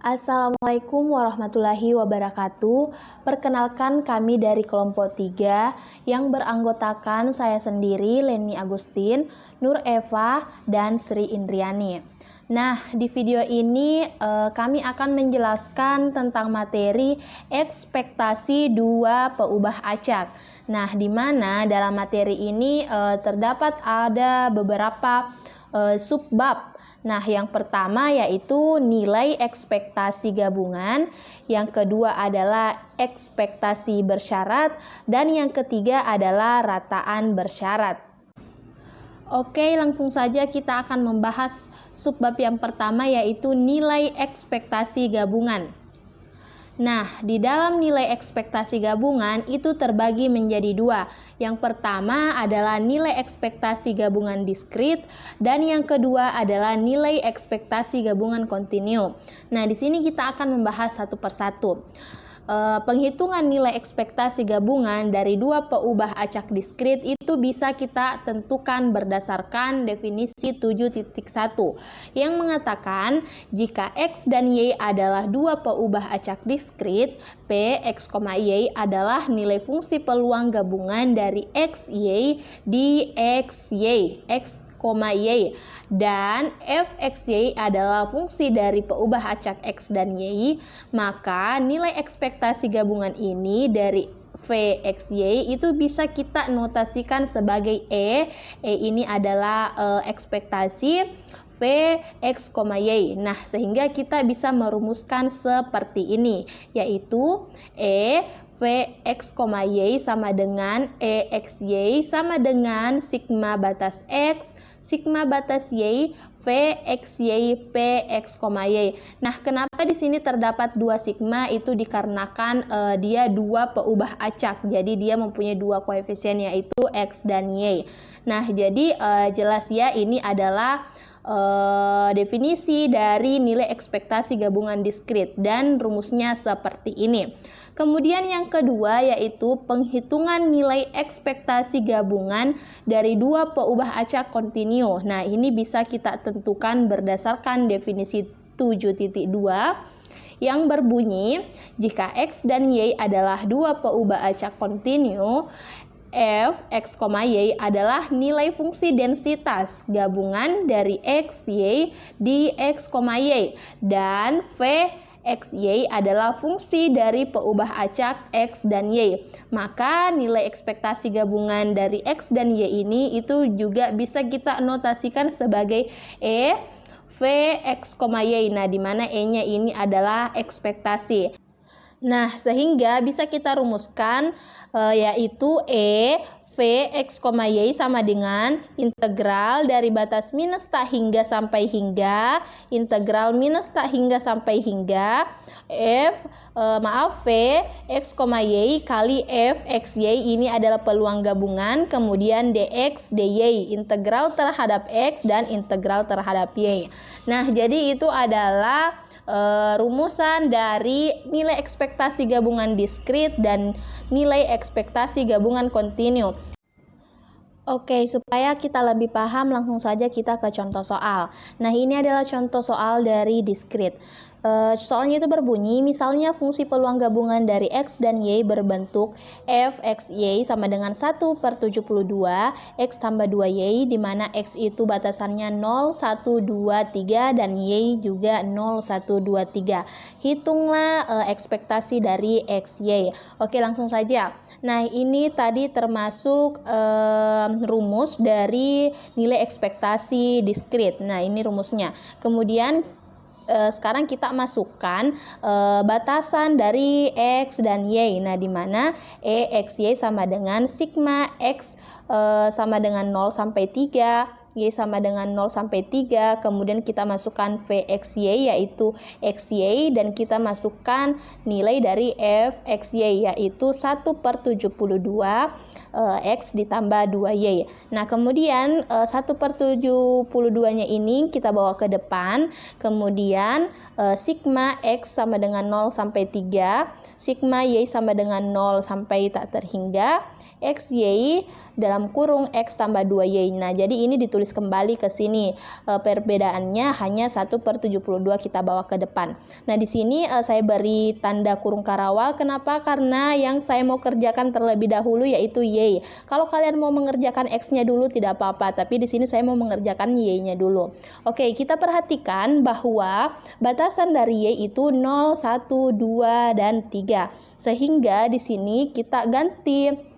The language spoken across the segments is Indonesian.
Assalamualaikum warahmatullahi wabarakatuh. Perkenalkan kami dari kelompok 3 yang beranggotakan saya sendiri, Leni Agustin, Nur Eva, dan Sri Indriani. Nah, di video ini kami akan menjelaskan tentang materi ekspektasi dua peubah acak. Nah, di mana dalam materi ini terdapat ada beberapa subbab. Nah, yang pertama yaitu nilai ekspektasi gabungan, yang kedua adalah ekspektasi bersyarat, dan yang ketiga adalah rataan bersyarat. Oke, langsung saja kita akan membahas subbab yang pertama yaitu nilai ekspektasi gabungan. Nah, di dalam nilai ekspektasi gabungan itu terbagi menjadi dua. Yang pertama adalah nilai ekspektasi gabungan diskrit dan yang kedua adalah nilai ekspektasi gabungan kontinu. Nah, di sini kita akan membahas satu persatu. Penghitungan nilai ekspektasi gabungan dari dua peubah acak diskrit itu bisa kita tentukan berdasarkan definisi 7.1 yang mengatakan jika X dan Y adalah dua peubah acak diskrit, P, X, Y adalah nilai fungsi peluang gabungan dari X, Y di X, Y, X, Y, dan fxy adalah fungsi dari peubah acak X dan Y, maka nilai ekspektasi gabungan ini dari Vxy itu bisa kita notasikan sebagai E. E ini adalah ekspektasi Vx, Y. Nah, sehingga kita bisa merumuskan seperti ini, yaitu E Vx, Y sama dengan EXY sama dengan sigma batas X, sigma batas Y, Vxy, Px, Y. Nah, kenapa di sini terdapat dua sigma? Itu dikarenakan dia dua peubah acak. Jadi dia mempunyai dua koefisien yaitu X dan Y. Nah, jadi jelas ya ini adalah definisi dari nilai ekspektasi gabungan diskrit dan rumusnya seperti ini. Kemudian yang kedua yaitu penghitungan nilai ekspektasi gabungan dari dua peubah acak kontinu. Nah, ini bisa kita tentukan berdasarkan definisi 7.2 yang berbunyi jika X dan Y adalah dua peubah acak kontinu, f, x, y adalah nilai fungsi densitas gabungan dari x, y di x, y, dan v, x, y adalah fungsi dari peubah acak x dan y. Maka nilai ekspektasi gabungan dari x dan y ini itu juga bisa kita notasikan sebagai E, V, x, y. Nah, di mana E-nya ini adalah ekspektasi. Nah, sehingga bisa kita rumuskan yaitu E, V, X, Y sama dengan integral dari batas minus tak hingga sampai hingga, integral minus tak hingga sampai hingga, V, X, Y kali F, X, Y ini adalah peluang gabungan, kemudian dx, dy, integral terhadap X dan integral terhadap Y. Nah, jadi itu adalah rumusan dari nilai ekspektasi gabungan diskrit dan nilai ekspektasi gabungan kontinu. Oke, supaya kita lebih paham langsung saja kita ke contoh soal. Nah, ini adalah contoh soal dari diskrit. Soalnya itu berbunyi, misalnya fungsi peluang gabungan dari X dan Y berbentuk fxy sama dengan 1/72 X tambah 2Y, di mana X itu batasannya 0, 1, 2, 3 dan Y juga 0, 1, 2, 3. Hitunglah ekspektasi dari X, Y. Oke, langsung saja. Nah, ini tadi termasuk rumus dari nilai ekspektasi diskrit. Nah, ini rumusnya. Kemudian sekarang kita masukkan batasan dari X dan Y. Nah, di mana EXY sama dengan sigma X sama dengan 0 sampai 3, Y sama dengan 0 sampai 3, kemudian kita masukkan Vxy yaitu XY dan kita masukkan nilai dari Fxy yaitu 1/72 X ditambah 2Y. Nah, kemudian 1/72 nya ini kita bawa ke depan, kemudian sigma X sama dengan 0 sampai 3, sigma Y sama dengan 0 sampai tak terhingga, XY dalam kurung X tambah 2Y. Nah, jadi ini ditulis tulis kembali ke sini. Perbedaannya hanya 1/72 kita bawa ke depan. Nah, di sini saya beri tanda kurung karawal. Kenapa? Karena yang saya mau kerjakan terlebih dahulu yaitu Y. Kalau kalian mau mengerjakan X-nya dulu tidak apa-apa, tapi di sini saya mau mengerjakan Y-nya dulu. Oke, kita perhatikan bahwa batasan dari Y itu 0, 1, 2, dan 3. Sehingga di sini kita ganti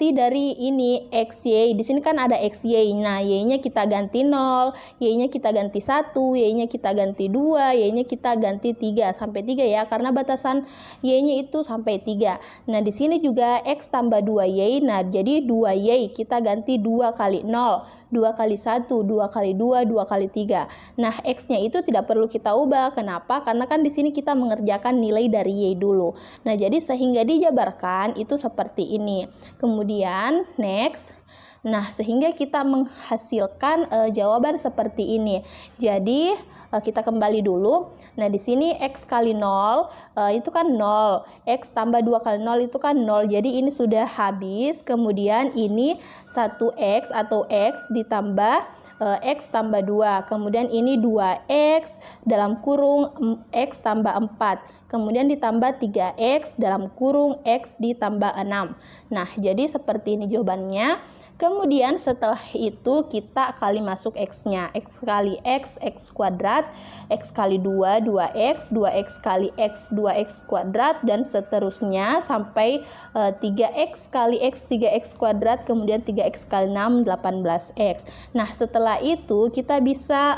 dari ini XY. Di sini kan ada XY. Nah, Y-nya kita ganti 0, Y-nya kita ganti 1, Y-nya kita ganti 2, Y-nya kita ganti 3 sampai 3 ya, karena batasan Y-nya itu sampai 3. Nah, di sini juga X tambah 2Y. Nah, jadi 2Y kita ganti 2 kali 0, 2 kali 1, 2 kali 2, 2 kali 3. Nah, X-nya itu tidak perlu kita ubah. Kenapa? Karena kan di sini kita mengerjakan nilai dari Y dulu. Nah, jadi sehingga dijabarkan itu seperti ini. Kemudian next. Nah, sehingga kita menghasilkan jawaban seperti ini. Jadi kita kembali dulu. Nah, di sini X kali 0 itu kan 0. X tambah 2 kali 0 itu kan 0. Jadi ini sudah habis. Kemudian ini 1X atau X ditambah X tambah 2, kemudian ini 2X dalam kurung X tambah 4, kemudian ditambah 3X dalam kurung X ditambah 6. Nah, jadi seperti ini jawabannya. Kemudian setelah itu kita kali masuk X-nya. X kali X, X kuadrat. X kali 2, 2X. 2X kali X, 2X kuadrat. Dan seterusnya sampai 3X kali X, 3X kuadrat. Kemudian 3X kali 6, 18X. Nah, setelah itu kita bisa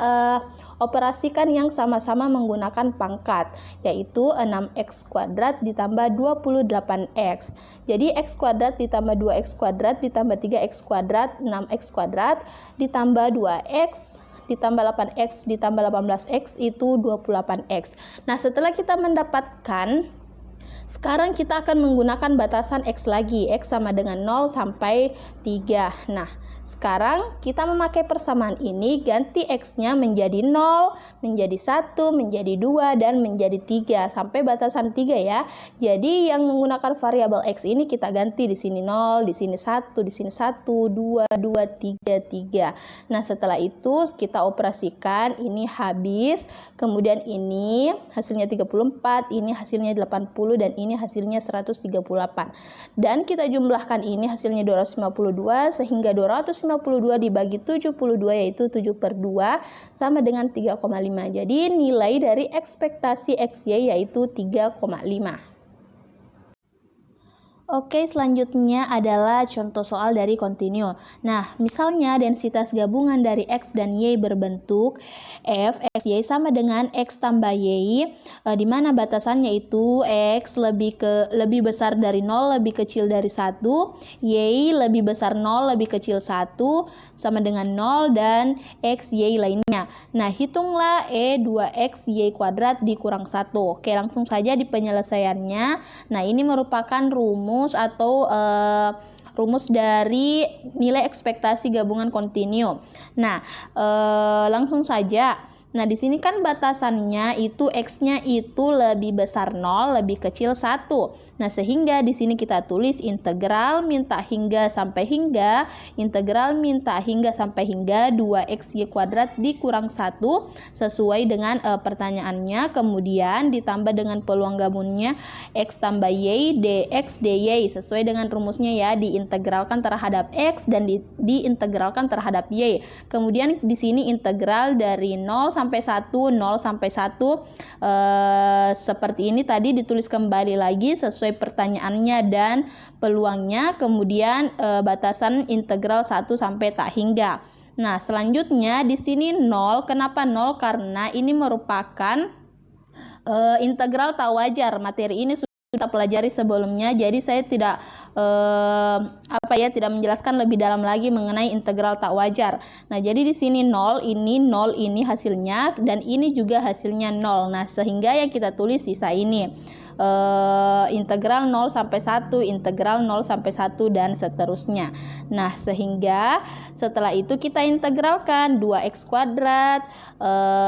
operasikan yang sama-sama menggunakan pangkat, yaitu 6X kuadrat ditambah 28X. Jadi X kuadrat ditambah 2X kuadrat ditambah 3X kuadrat, 6X kuadrat ditambah 2X ditambah 8X ditambah 18X itu 28X. Nah, setelah kita mendapatkan, sekarang kita akan menggunakan batasan X lagi. X sama dengan 0 sampai 3. Nah, sekarang kita memakai persamaan ini, ganti X-nya menjadi 0, menjadi 1, menjadi 2, dan menjadi 3. Sampai batasan 3 ya. Jadi yang menggunakan variabel X ini kita ganti di sini 0, di sini 1, di sini 1, 2, 2, 3, 3. Nah, setelah itu kita operasikan, ini habis. Kemudian ini hasilnya 34, ini hasilnya 80, dan ini hasilnya 138. Dan kita jumlahkan ini hasilnya 252, sehingga 252 dibagi 72 yaitu 7/2 sama dengan 3,5. Jadi nilai dari ekspektasi XY yaitu 3,5. Oke, selanjutnya adalah contoh soal dari kontinu. Nah, misalnya densitas gabungan dari X dan Y berbentuk F, X, Y sama dengan X tambah Y, di mana batasannya itu X lebih besar dari 0, lebih kecil dari 1, Y lebih besar 0, lebih kecil 1, sama dengan 0, dan X, Y lainnya. Nah, hitunglah E 2X, Y kuadrat dikurang 1. Oke, langsung saja di penyelesaiannya. Nah, ini merupakan rumus atau rumus dari nilai ekspektasi gabungan kontinu. Nah, langsung saja. Nah, di sini kan batasannya itu X-nya itu lebih besar 0, lebih kecil 1. Nah, sehingga di sini kita tulis integral minta hingga sampai hingga, integral minta hingga sampai hingga 2XY kuadrat dikurang 1 sesuai dengan pertanyaannya. Kemudian ditambah dengan peluang gabungnya X tambah Y dx dy sesuai dengan rumusnya ya, diintegralkan terhadap X dan diintegralkan terhadap Y. Kemudian di sini integral dari 0 sampai 1, 0 sampai 1 seperti ini tadi ditulis kembali lagi sesuai pertanyaannya dan peluangnya. Kemudian batasan integral 1 sampai tak hingga. Nah, selanjutnya di sini 0. Kenapa 0? Karena ini merupakan integral tak wajar. Materi ini kita pelajari sebelumnya, jadi saya tidak tidak menjelaskan lebih dalam lagi mengenai integral tak wajar. Nah, jadi di sini 0 ini hasilnya dan ini juga hasilnya 0. Nah, sehingga yang kita tulis sisa ini integral 0 sampai 1, integral 0 sampai 1 dan seterusnya. Nah, sehingga setelah itu kita integralkan 2x kuadrat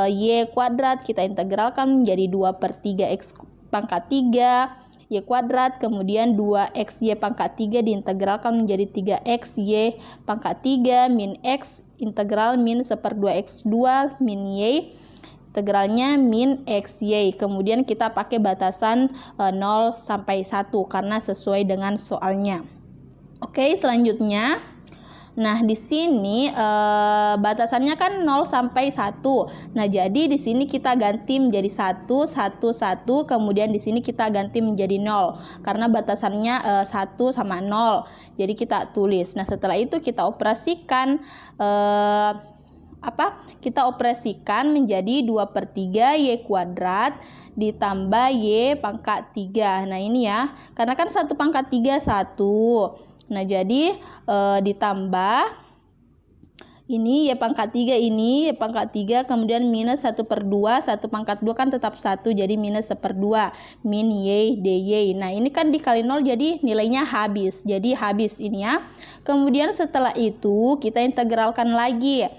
y kuadrat kita integralkan menjadi 2/3x pangkat 3 Y kuadrat, kemudian 2XY pangkat 3 diintegralkan menjadi 3XY pangkat 3 min X integral min 1/2X2 min Y integralnya min XY. Kemudian kita pakai batasan 0 sampai 1 karena sesuai dengan soalnya. Oke, selanjutnya nah, di sini batasannya kan 0 sampai 1. Nah, jadi di sini kita ganti menjadi 1, 1, 1, kemudian di sini kita ganti menjadi 0 karena batasannya 1 sama 0. Jadi kita tulis. Nah, setelah itu kita operasikan kita operasikan menjadi 2/3 Y kuadrat ditambah Y pangkat 3. Nah, ini ya. Karena kan 1 pangkat 3 1. Nah, jadi ditambah ini Y pangkat 3 ini Y pangkat 3 kemudian minus 1/2, 1 pangkat 2 kan tetap 1 jadi minus 1/2 min Y dy. Nah, ini kan dikali 0 jadi nilainya habis. Jadi habis ini ya. Kemudian setelah itu kita integralkan lagi.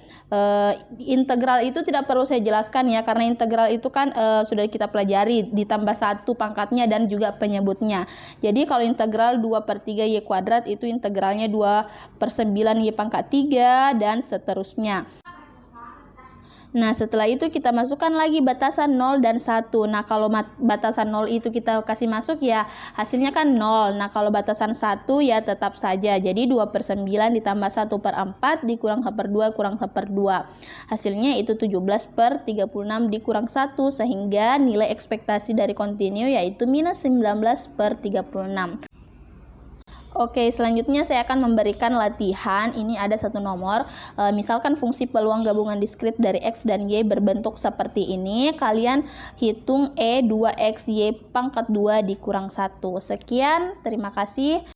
Integral itu tidak perlu saya jelaskan ya karena integral itu kan sudah kita pelajari ditambah 1 pangkatnya dan juga penyebutnya. Jadi kalau integral 2/3 Y kuadrat itu integralnya 2/9 Y pangkat 3 dan seterusnya. Nah, setelah itu kita masukkan lagi batasan 0 dan 1. Nah, kalau batasan 0 itu kita kasih masuk ya hasilnya kan 0. Nah, kalau batasan 1 ya tetap saja. Jadi 2/9 ditambah 1/4 dikurang 1/2 kurang 1/2. Hasilnya itu 17/36 dikurang 1 sehingga nilai ekspektasi dari kontinu yaitu minus 19/36. Oke, selanjutnya saya akan memberikan latihan. Ini ada satu nomor. Misalkan fungsi peluang gabungan diskrit dari X dan Y berbentuk seperti ini. Kalian hitung E 2XY pangkat 2 dikurang 1. Sekian, terima kasih.